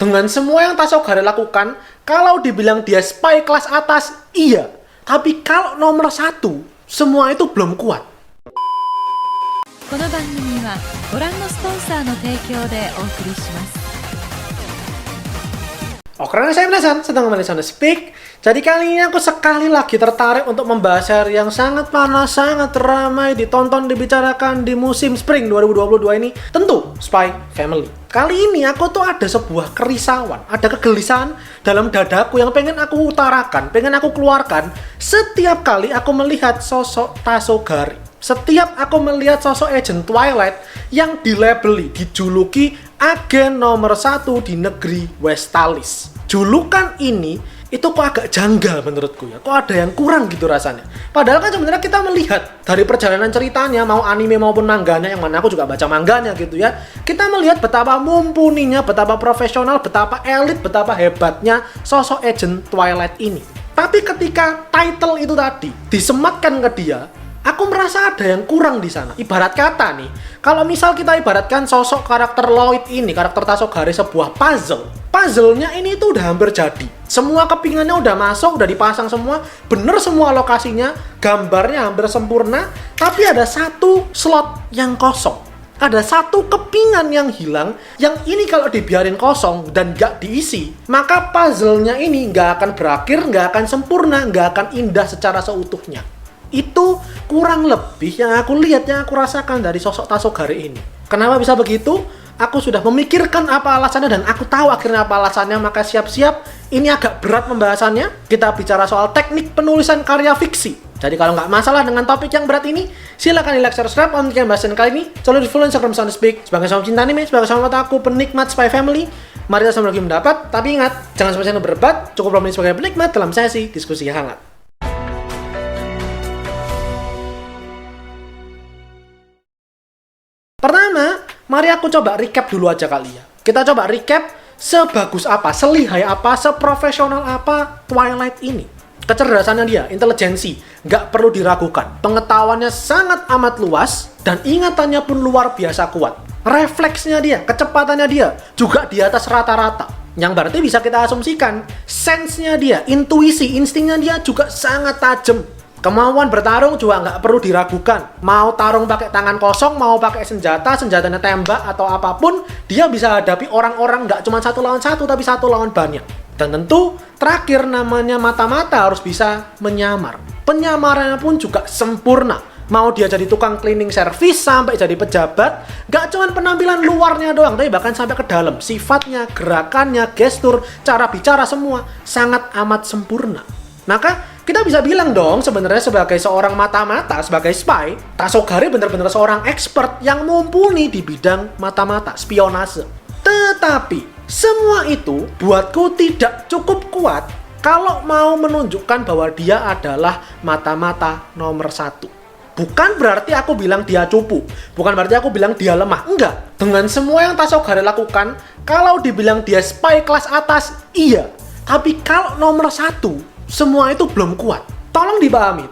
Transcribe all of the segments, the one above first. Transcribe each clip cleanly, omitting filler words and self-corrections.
Dengan semua yang Tasogare lakukan, kalau dibilang dia spy kelas atas, iya. Tapi kalau nomor satu, semua itu belum kuat. この番組はご覧のスポンサーの提供でお送りします。 Oke, saya Blasan, sedang kembali Sound Speak. Jadi kali ini aku sekali lagi tertarik untuk membahas seri yang sangat panas, sangat ramai, ditonton, dibicarakan di musim Spring 2022 ini. Tentu, Spy Family. Kali ini aku tuh ada sebuah kerisauan, ada kegelisahan dalam dadaku yang pengen aku utarakan, pengen aku keluarkan setiap kali aku melihat sosok Tasogare. Setiap aku melihat sosok agent Twilight yang dilabeli, dijuluki agen nomor 1 di negeri Westalis. Julukan ini itu kok agak janggal menurutku ya. Kok ada yang kurang gitu rasanya. Padahal kan sebenarnya kita melihat dari perjalanan ceritanya, mau anime maupun mangganya, yang mana aku juga baca mangganya gitu ya. Kita melihat betapa mumpuninya, betapa profesional, betapa elit, betapa hebatnya sosok agent Twilight ini. Tapi ketika title itu tadi disematkan ke dia, aku merasa ada yang kurang di sana. Ibarat kata nih, kalau misal kita ibaratkan sosok karakter Lloyd ini, karakter Tasogare sebuah puzzle. Puzzle-nya ini tuh udah hampir jadi. Semua kepingannya udah masuk, udah dipasang semua, bener semua lokasinya, gambarnya hampir sempurna, tapi ada satu slot yang kosong. Ada satu kepingan yang hilang, yang ini kalau dibiarin kosong dan gak diisi, maka puzzle-nya ini gak akan berakhir, gak akan sempurna, gak akan indah secara seutuhnya. Itu kurang lebih yang aku lihat, yang aku rasakan dari sosok Tasogare ini. Kenapa bisa begitu? Aku sudah memikirkan apa alasannya dan aku tahu akhirnya apa alasannya, maka siap-siap ini agak berat pembahasannya. Kita bicara soal teknik penulisan karya fiksi. Jadi kalau nggak masalah dengan topik yang berat ini, silakan di like, share, subscribe untuk pembahasan kali ini. Selalu di follow Instagram Sound Speak sebagai sama cinta anime, sebagai sama otaku penikmat Spy Family. Mari kita sama lagi mendapat, tapi ingat, jangan sampai channel berdebat, cukup bermain sebagai penikmat dalam sesi diskusi hangat. Pertama, mari aku coba recap dulu aja kali ya. Kita coba recap sebagus apa, selihai apa, seprofesional apa Twilight ini. Kecerdasannya dia, intelijensi, nggak perlu diragukan. Pengetahuannya sangat amat luas, dan ingatannya pun luar biasa kuat. Refleksnya dia, kecepatannya dia, juga di atas rata-rata. Yang berarti bisa kita asumsikan, sense-nya dia, intuisi, instingnya dia juga sangat tajam. Kemauan bertarung juga nggak perlu diragukan. Mau tarung pakai tangan kosong, mau pakai senjatanya tembak atau apapun, dia bisa hadapi orang-orang nggak cuma satu lawan satu, tapi satu lawan banyak. Dan tentu, terakhir namanya mata-mata harus bisa menyamar. Penyamarannya pun juga sempurna. Mau dia jadi tukang cleaning service sampai jadi pejabat, nggak cuma penampilan luarnya doang, tapi bahkan sampai ke dalam. Sifatnya, gerakannya, gestur, cara bicara semua sangat amat sempurna. Maka kita bisa bilang dong sebenarnya sebagai seorang mata-mata, sebagai spy, Tasogare benar-benar seorang expert yang mumpuni di bidang mata-mata, spionase. Tetapi semua itu buatku tidak cukup kuat kalau mau menunjukkan bahwa dia adalah mata-mata nomor 1. Bukan berarti aku bilang dia cupu, bukan berarti aku bilang dia lemah, enggak. Dengan semua yang Tasogare lakukan, kalau dibilang dia spy kelas atas, iya. Tapi kalau nomor 1, semua itu belum kuat. Tolong dipahami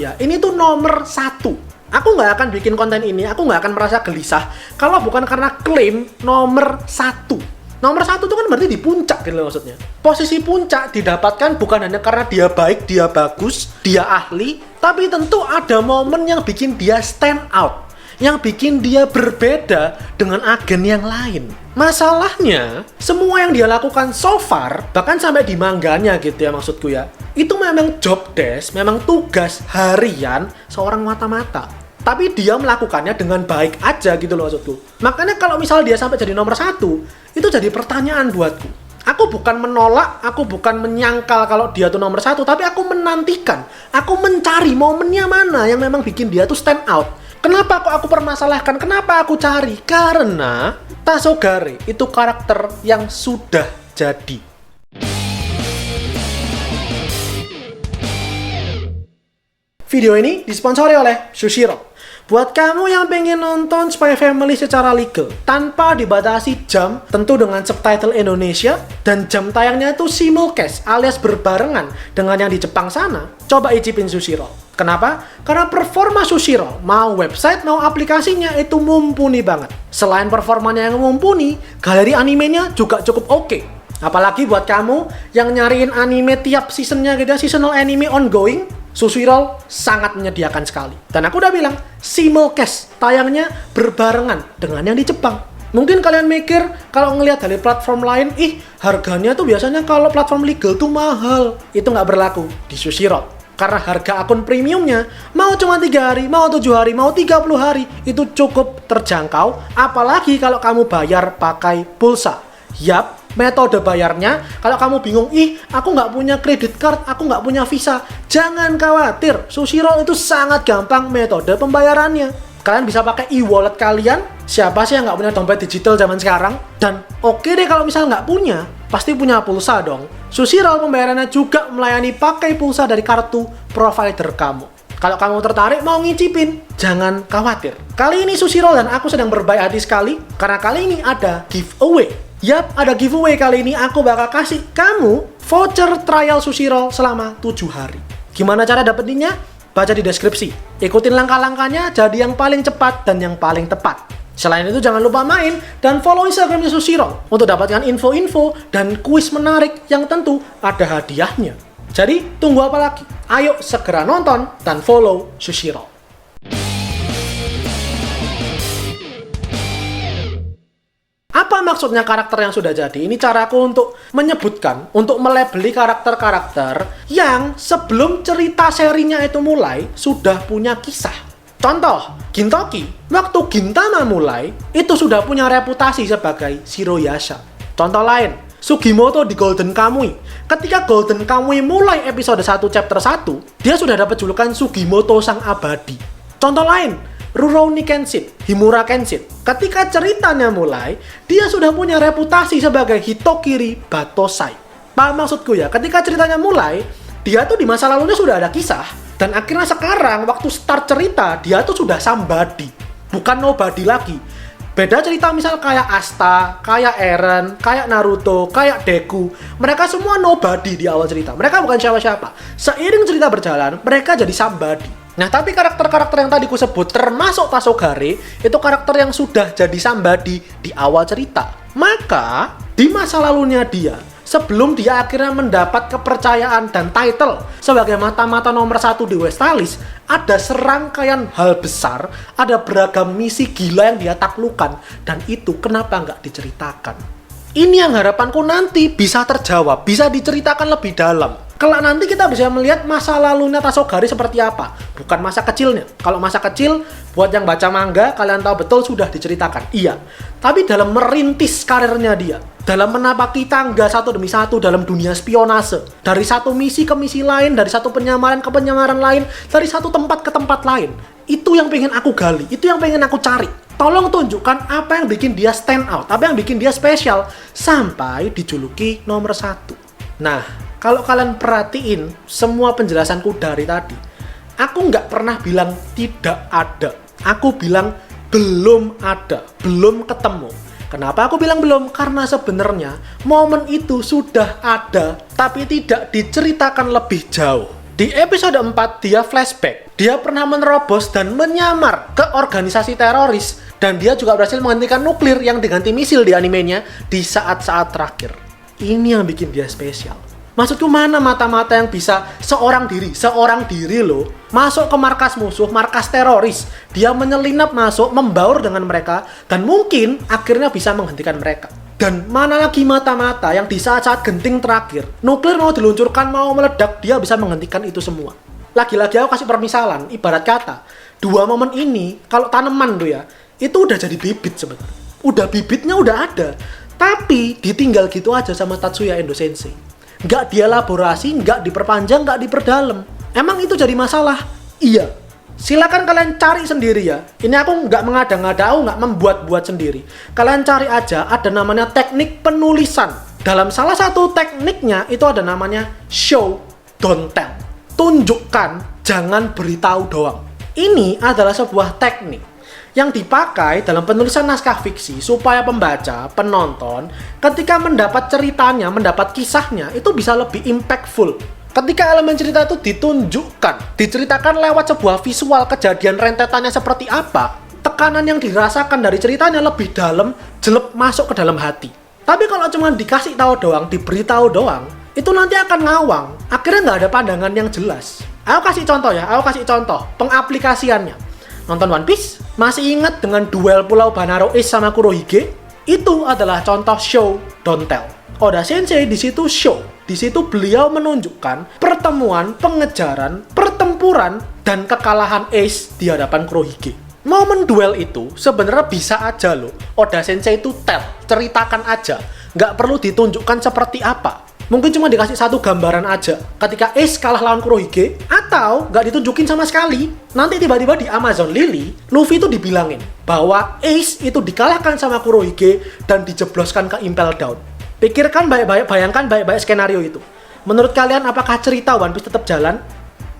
ya. Ini tuh nomor 1. Aku nggak akan bikin konten ini, aku nggak akan merasa gelisah kalau bukan karena klaim nomor 1. Nomor 1 itu kan berarti di puncak gitu maksudnya. Posisi puncak didapatkan bukan hanya karena dia baik, dia bagus, dia ahli, tapi tentu ada momen yang bikin dia stand out, yang bikin dia berbeda dengan agen yang lain. Masalahnya, semua yang dia lakukan so far, bahkan sampai di mangganya gitu ya maksudku ya, itu memang job desk, memang tugas harian seorang mata-mata. Tapi dia melakukannya dengan baik aja gitu loh maksudku. Makanya kalau misal dia sampai jadi nomor 1, itu jadi pertanyaan buatku. Aku bukan menolak, aku bukan menyangkal kalau dia tuh nomor 1, tapi aku menantikan, aku mencari momennya mana yang memang bikin dia tuh stand out. Kenapa kok aku permasalahkan? Kenapa aku cari? Karena Tasogare itu karakter yang sudah jadi. Video ini disponsori oleh Sushiro. Buat kamu yang pengen nonton Spy Family secara legal, tanpa dibatasi jam, tentu dengan subtitle Indonesia, dan jam tayangnya itu simulcast alias berbarengan dengan yang di Jepang sana, coba icipin Sushi Roll. Kenapa? Karena performa Sushi Roll, mau website, mau aplikasinya, itu mumpuni banget. Selain performanya yang mumpuni, galeri animenya juga cukup oke. Apalagi buat kamu yang nyariin anime tiap seasonnya gitu, seasonal anime ongoing, Sushi Roll sangat menyediakan sekali. Dan aku udah bilang, simulcast, tayangnya berbarengan dengan yang di Jepang. Mungkin kalian mikir, kalau ngelihat dari platform lain, harganya tuh biasanya kalau platform legal tuh mahal. Itu nggak berlaku di Sushi Roll. Karena harga akun premiumnya, mau cuma 3 hari, mau 7 hari, mau 30 hari, itu cukup terjangkau. Apalagi kalau kamu bayar pakai pulsa. Yap, metode bayarnya, kalau kamu bingung, aku nggak punya credit card, aku nggak punya visa, jangan khawatir, Sushi Roll itu sangat gampang metode pembayarannya. Kalian bisa pakai e-wallet kalian, siapa sih yang nggak punya dompet digital zaman sekarang? Dan oke deh kalau misalnya nggak punya, pasti punya pulsa dong. Sushi Roll pembayarannya juga melayani pakai pulsa dari kartu provider kamu. Kalau kamu tertarik mau ngicipin, jangan khawatir. Kali ini Sushi Roll dan aku sedang berbaik hati sekali, karena kali ini ada giveaway. Yap, ada giveaway kali ini. Aku bakal kasih kamu voucher trial Sushi Roll selama 7 hari. Gimana cara dapetinnya? Baca di deskripsi. Ikutin langkah-langkahnya jadi yang paling cepat dan yang paling tepat. Selain itu jangan lupa main dan follow Instagramnya Sushi Roll untuk dapatkan info-info dan kuis menarik yang tentu ada hadiahnya. Jadi tunggu apa lagi? Ayo segera nonton dan follow Sushi Roll. Apa maksudnya karakter yang sudah jadi? Ini caraku untuk menyebutkan, untuk melabeli karakter-karakter yang sebelum cerita serinya itu mulai, sudah punya kisah. Contoh, Gintoki. Waktu Gintama mulai, itu sudah punya reputasi sebagai Shiroyasha. Contoh lain, Sugimoto di Golden Kamui. Ketika Golden Kamui mulai episode 1 chapter 1, dia sudah dapat julukan Sugimoto Sang Abadi. Contoh lain, Rurouni Kenshin, Himura Kenshin. Ketika ceritanya mulai, dia sudah punya reputasi sebagai Hitokiri Batosai. Paham maksudku ya? Ketika ceritanya mulai, dia tuh di masa lalunya sudah ada kisah. Dan akhirnya sekarang, waktu start cerita, dia tuh sudah somebody. Bukan nobody lagi. Beda cerita misal kayak Asta, kayak Eren, kayak Naruto, kayak Deku. Mereka semua nobody di awal cerita. Mereka bukan siapa-siapa. Seiring cerita berjalan, mereka jadi somebody. Nah, tapi karakter-karakter yang tadi ku sebut, termasuk Tasogare, itu karakter yang sudah jadi somebody di awal cerita. Maka, di masa lalunya dia, sebelum dia akhirnya mendapat kepercayaan dan title sebagai mata-mata nomor 1 di Westalis, ada serangkaian hal besar, ada beragam misi gila yang dia taklukkan, dan itu kenapa nggak diceritakan? Ini yang harapanku nanti bisa terjawab, bisa diceritakan lebih dalam. Kalau nanti kita bisa melihat masa lalunya Tasogare seperti apa, bukan masa kecilnya. Kalau masa kecil, buat yang baca manga, kalian tahu betul sudah diceritakan. Iya, tapi dalam merintis karirnya dia, dalam menapaki tangga satu demi satu dalam dunia spionase, dari satu misi ke misi lain, dari satu penyamaran ke penyamaran lain, dari satu tempat ke tempat lain, itu yang pengen aku gali, itu yang pengen aku cari. Tolong tunjukkan apa yang bikin dia stand out, apa yang bikin dia spesial, sampai dijuluki nomor 1. Nah, kalau kalian perhatiin semua penjelasanku dari tadi, aku nggak pernah bilang tidak ada. Aku bilang belum ada, belum ketemu. Kenapa aku bilang belum? Karena sebenarnya momen itu sudah ada, tapi tidak diceritakan lebih jauh. Di episode 4, dia flashback. Dia pernah menerobos dan menyamar ke organisasi teroris, dan dia juga berhasil menghentikan nuklir yang diganti misil di animenya di saat-saat terakhir. Ini yang bikin dia spesial. Maksudku mana mata-mata yang bisa seorang diri loh, masuk ke markas musuh, markas teroris. Dia menyelinap masuk, membaur dengan mereka, dan mungkin akhirnya bisa menghentikan mereka. Dan mana lagi mata-mata yang di saat-saat genting terakhir, nuklir mau diluncurkan, mau meledak, dia bisa menghentikan itu semua. Lagi-lagi aku kasih permisalan, ibarat kata, dua momen ini, kalau tanaman tuh ya, itu udah jadi bibit sebenarnya. Udah bibitnya udah ada, tapi ditinggal gitu aja sama Tatsuya Endo Sensei. Nggak dielaborasi, nggak diperpanjang, nggak diperdalam. Emang itu jadi masalah? Iya. Silakan kalian cari sendiri ya. Ini aku nggak mengada-ngada, aku nggak membuat-buat sendiri. Kalian cari aja, ada namanya teknik penulisan. Dalam salah satu tekniknya, itu ada namanya show, don't tell. Tunjukkan, jangan beritahu doang. Ini adalah sebuah teknik yang dipakai dalam penulisan naskah fiksi supaya pembaca, penonton, ketika mendapat ceritanya, mendapat kisahnya, itu bisa lebih impactful. Ketika elemen cerita itu ditunjukkan, diceritakan lewat sebuah visual kejadian rentetannya seperti apa, tekanan yang dirasakan dari ceritanya lebih dalam, jelek masuk ke dalam hati. Tapi kalau cuma dikasih tahu doang, diberitahu doang, itu nanti akan ngawang. Akhirnya nggak ada pandangan yang jelas. Aku kasih contoh pengaplikasiannya. Nonton One Piece, masih ingat dengan duel Pulau Banaro Ace sama Kurohige? Itu adalah contoh show, don't tell. Oda Sensei di situ show. Di situ beliau menunjukkan pertemuan, pengejaran, pertempuran, dan kekalahan Ace di hadapan Kurohige. Momen duel itu sebenarnya bisa aja loh Oda Sensei itu tell, ceritakan aja. Nggak perlu ditunjukkan seperti apa. Mungkin cuma dikasih satu gambaran aja ketika Ace kalah lawan Kurohige, atau nggak ditunjukin sama sekali. Nanti tiba-tiba di Amazon Lily, Luffy itu dibilangin bahwa Ace itu dikalahkan sama Kurohige dan dijebloskan ke Impel Down. Pikirkan baik-baik, bayangkan baik-baik skenario itu. Menurut kalian apakah cerita One Piece tetap jalan?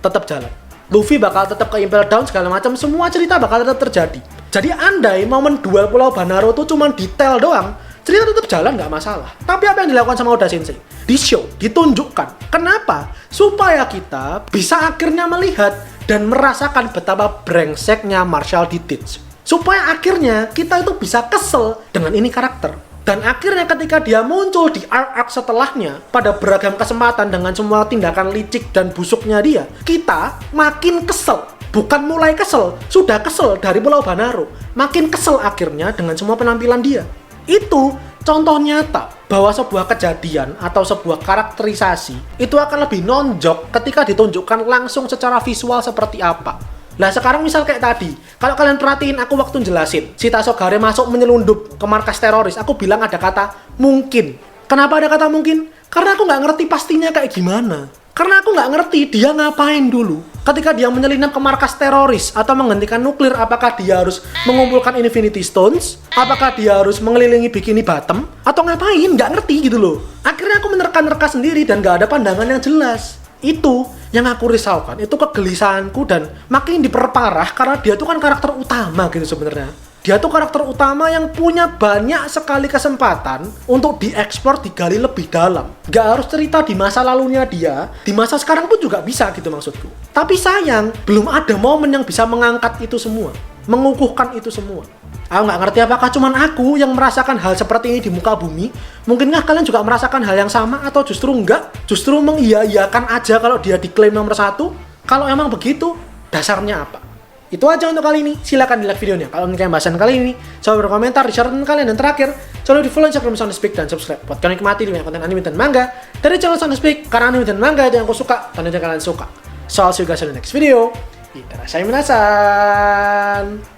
Tetap jalan. Luffy bakal tetap ke Impel Down segala macam, semua cerita bakal tetap terjadi. Jadi andai momen duel Pulau Banaro itu cuma detail doang, cerita tetap jalan nggak masalah. Tapi apa yang dilakukan sama Oda Sensei? Di show, ditunjukkan. Kenapa? Supaya kita bisa akhirnya melihat dan merasakan betapa brengseknya Marshall D. Teach. Supaya akhirnya kita itu bisa kesel dengan ini karakter. Dan akhirnya ketika dia muncul di arc setelahnya, pada beragam kesempatan dengan semua tindakan licik dan busuknya dia, kita makin kesel. Bukan mulai kesel, sudah kesel dari Pulau Banaro. Makin kesel akhirnya dengan semua penampilan dia. Itu contoh nyata bahwa sebuah kejadian atau sebuah karakterisasi itu akan lebih nonjok ketika ditunjukkan langsung secara visual seperti apa. Nah sekarang misal kayak tadi, kalau kalian perhatiin aku waktu jelasin, si Tasogare masuk menyelundup ke markas teroris, aku bilang ada kata mungkin. Kenapa ada kata mungkin? Karena aku nggak ngerti pastinya kayak gimana. Karena aku nggak ngerti dia ngapain dulu. Ketika dia menyelinap ke markas teroris atau menghentikan nuklir, apakah dia harus mengumpulkan Infinity Stones? Apakah dia harus mengelilingi Bikini Bottom? Atau ngapain? Nggak ngerti gitu loh. Akhirnya aku menerka-nerka sendiri dan nggak ada pandangan yang jelas. Itu yang aku risaukan, itu kegelisahanku dan makin diperparah karena dia tuh kan karakter utama gitu sebenarnya. Dia tuh karakter utama yang punya banyak sekali kesempatan untuk dieksplor, digali lebih dalam. Gak harus cerita di masa lalunya dia, di masa sekarang pun juga bisa gitu maksudku. Tapi sayang, belum ada momen yang bisa mengangkat itu semua, mengukuhkan itu semua. Aku nggak ngerti apakah cuman aku yang merasakan hal seperti ini di muka bumi. Mungkinkah kalian juga merasakan hal yang sama atau justru enggak? Justru mengiyakan aja kalau dia diklaim nomor 1. Kalau emang begitu, dasarnya apa? Itu aja untuk kali ini. Silakan di like videonya. Kalau menyukai bahasan kali ini, coba berkomentar, di share kalian. Dan terakhir, jangan lupa di follow Instagram Soundspeak dan subscribe buat kalian nikmati dunia konten anime dan manga dari channel Soundspeak. Karena anime dan manga itu yang aku suka dan itu yang kalian suka. So, I'll see you guys in the next video. Itadashi minasan.